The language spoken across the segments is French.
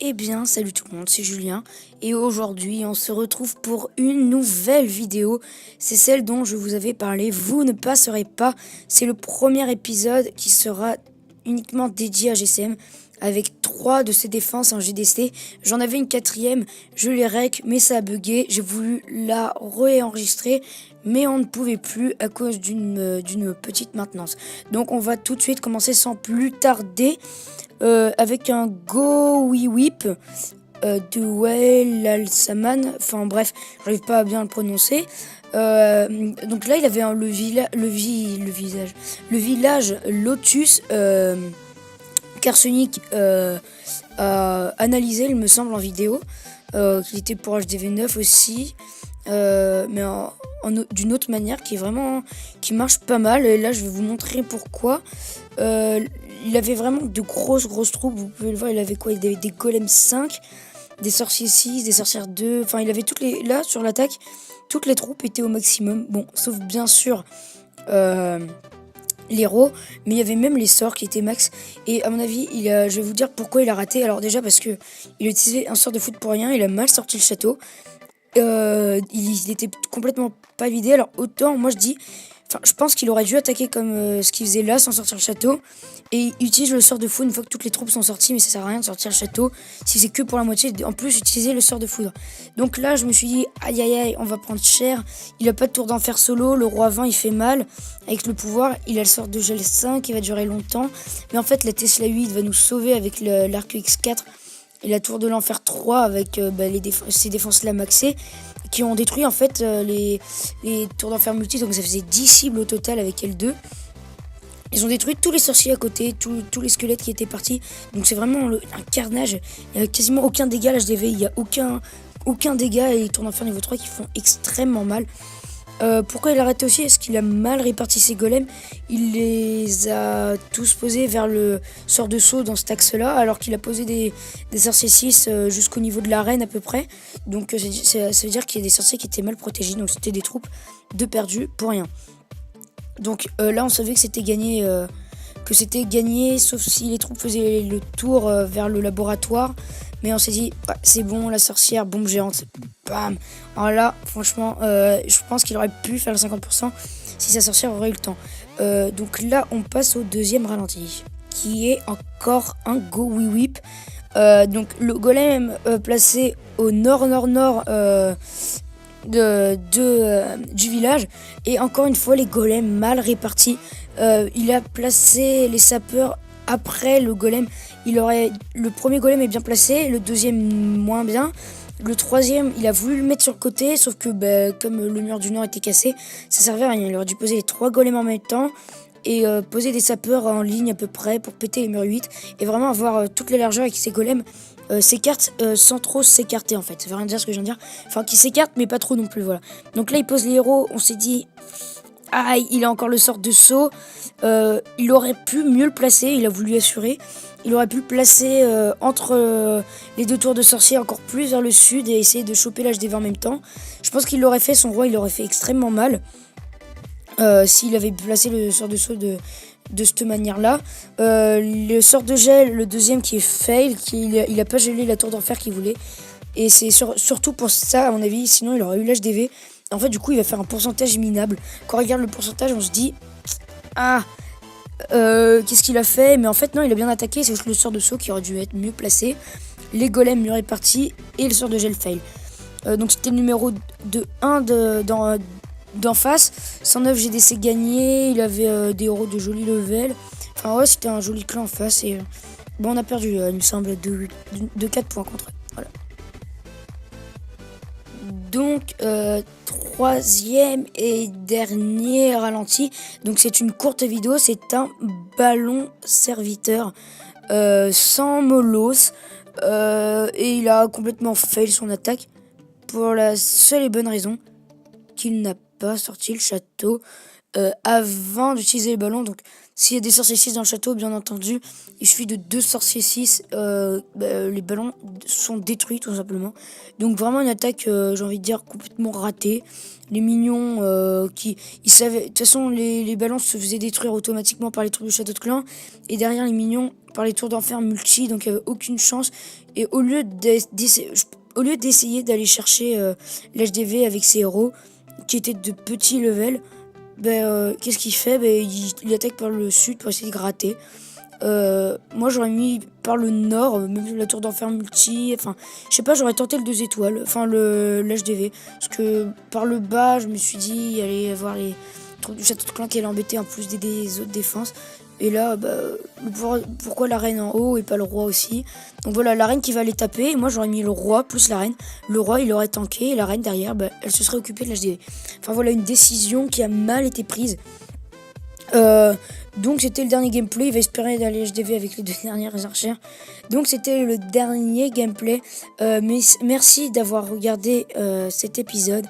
Eh bien, salut tout le monde, c'est Julien et aujourd'hui on se retrouve pour une nouvelle vidéo. C'est celle dont je vous avais parlé, vous ne passerez pas. C'est le premier épisode qui sera uniquement dédié à GCM avec 3 de ses défenses en GDC. J'en avais une 4ème, je l'ai rec mais ça a bugué. J'ai voulu la réenregistrer mais on ne pouvait plus à cause d'une petite maintenance. Donc on va tout de suite commencer sans plus tarder. Avec un Go We Whip de Well Alsaman. Enfin bref, j'arrive pas à bien le prononcer. Donc là, il avait le village Lotus qu'Arsenic a analysé, il me semble, en vidéo. Qu'il était pour HDV9 aussi. Mais d'une autre manière qui marche pas mal. Et là, je vais vous montrer pourquoi. Il avait vraiment de grosses troupes. Vous pouvez le voir, il avait quoi? Il avait des golems 5, des sorciers 6, des sorcières 2. Enfin, il avait toutes les... Là, sur l'attaque, toutes les troupes étaient au maximum. Bon, sauf bien sûr l'héros. Mais il y avait même les sorts qui étaient max. Et à mon avis, je vais vous dire pourquoi il a raté. Alors déjà, parce que il a utilisé un sort de foot pour rien. Il a mal sorti le château. Il était complètement pas vidé. Alors autant, moi je dis... Enfin, je pense qu'il aurait dû attaquer comme ce qu'il faisait là sans sortir le château. Et il utilise le sort de foudre une fois que toutes les troupes sont sorties. Mais ça sert à rien de sortir le château si c'est que pour la moitié. En plus, utiliser le sort de foudre. Donc là, je me suis dit, aïe aïe aïe, on va prendre cher. Il a pas de tour d'enfer solo. Le roi 20, il fait mal. Avec le pouvoir, il a le sort de gel 5 qui va durer longtemps. Mais en fait, la Tesla 8 va nous sauver avec l'arc X4. Et la tour de l'enfer 3 avec ses défenses là maxées. Qui ont détruit en fait les tours d'enfer multi, donc ça faisait 10 cibles au total avec L2. Ils ont détruit tous les sorciers à côté, tous les squelettes qui étaient partis. Donc c'est vraiment un carnage. Il n'y a quasiment aucun dégât à l'HDV, il n'y a aucun dégât et les tours d'enfer niveau 3 qui font extrêmement mal. Pourquoi il a arrêté aussi? Est-ce qu'il a mal réparti ses golems? Il les a tous posés vers le sort de saut dans cet axe-là, alors qu'il a posé des sorciers 6 jusqu'au niveau de l'arène à peu près. Donc ça veut dire qu'il y a des sorciers qui étaient mal protégés, donc c'était des troupes de perdus pour rien. Donc là on savait que c'était gagné, sauf si les troupes faisaient le tour vers le laboratoire. Mais on s'est dit, ouais, c'est bon, la sorcière, bombe géante, bam. Alors là, franchement, je pense qu'il aurait pu faire le 50% si sa sorcière aurait eu le temps. Donc là, on passe au deuxième ralenti, qui est encore un Go We Whip. Donc le golem placé au nord-nord-nord du village. Et encore une fois, les golems mal répartis. Il a placé les sapeurs après le golem. Le premier golem est bien placé, le deuxième moins bien. Le troisième, il a voulu le mettre sur le côté, sauf que comme le mur du nord était cassé, ça servait à rien. Il aurait dû poser les 3 golems en même temps et poser des sapeurs en ligne à peu près pour péter les murs 8 et vraiment avoir toute la largeur avec ses golems s'écartent sans trop s'écarter en fait. Ça veut rien dire ce que je viens de dire. Enfin, qui s'écartent mais pas trop non plus, voilà. Donc là, il pose les héros, on s'est dit... Ah, il a encore le sort de saut. Il aurait pu mieux le placer, il a voulu assurer. Il aurait pu le placer entre les 2 tours de sorcier encore plus vers le sud et essayer de choper l'HDV en même temps. Je pense qu'il l'aurait fait, son roi, il aurait fait extrêmement mal. S'il avait placé le sort de saut de cette manière-là. Le sort de gel, le deuxième qui est fail, il a pas gelé la tour d'enfer qu'il voulait. Et c'est surtout pour ça, à mon avis, sinon il aurait eu l'HDV. En fait, du coup, il va faire un pourcentage minable. Quand on regarde le pourcentage, on se dit... Ah, qu'est-ce qu'il a fait? Mais en fait, non, il a bien attaqué. C'est juste le sort de saut qui aurait dû être mieux placé. Les golems mieux répartis. Et le sort de gel fail. Donc, c'était le numéro 1 d'en face. 109 GDC gagné. Il avait des héros de joli level. Enfin, ouais, c'était un joli clan en face. Et bon, on a perdu, il me semble, de 4 points contre eux. Voilà. Donc, troisième et dernier ralenti. Donc, c'est une courte vidéo. C'est un ballon serviteur sans molos. Et il a complètement fail son attaque. Pour la seule et bonne raison qu'il n'a pas sorti le château avant d'utiliser les ballons. Donc s'il y a des sorciers 6 dans le château, bien entendu, il suffit de 2 sorciers 6, les ballons sont détruits tout simplement. Donc vraiment une attaque, j'ai envie de dire, complètement ratée. Les minions ils savaient, de toute façon les ballons se faisaient détruire automatiquement par les troupes du château de clan. Et derrière les minions, par les tours d'enfer multi, donc il n'y avait aucune chance. Et au lieu d'essayer d'aller chercher l'HDV avec ses héros, qui étaient de petits levels, qu'est-ce qu'il fait? Il attaque par le sud pour essayer de gratter. Moi j'aurais mis par le nord, même la tour d'enfer multi, enfin je sais pas, j'aurais tenté le 2 étoiles, enfin l'HDV, parce que par le bas je me suis dit il allait y avoir les troupes du château de clan qui allaient embêter en plus des autres défenses. Et là, pourquoi la reine en haut et pas le roi aussi? Donc voilà, la reine qui va les taper. Et moi, j'aurais mis le roi plus la reine. Le roi, il aurait tanké. Et la reine derrière, elle se serait occupée de l'HDV. Enfin voilà, une décision qui a mal été prise. Donc c'était le dernier gameplay. Il va espérer d'aller HDV avec les 2 dernières archères. Donc c'était le dernier gameplay. Mais merci d'avoir regardé cet épisode.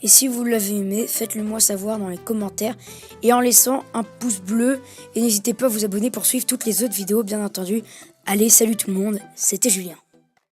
Et si vous l'avez aimé, faites-le moi savoir dans les commentaires et en laissant un pouce bleu. Et n'hésitez pas à vous abonner pour suivre toutes les autres vidéos, bien entendu. Allez, salut tout le monde, c'était Julien.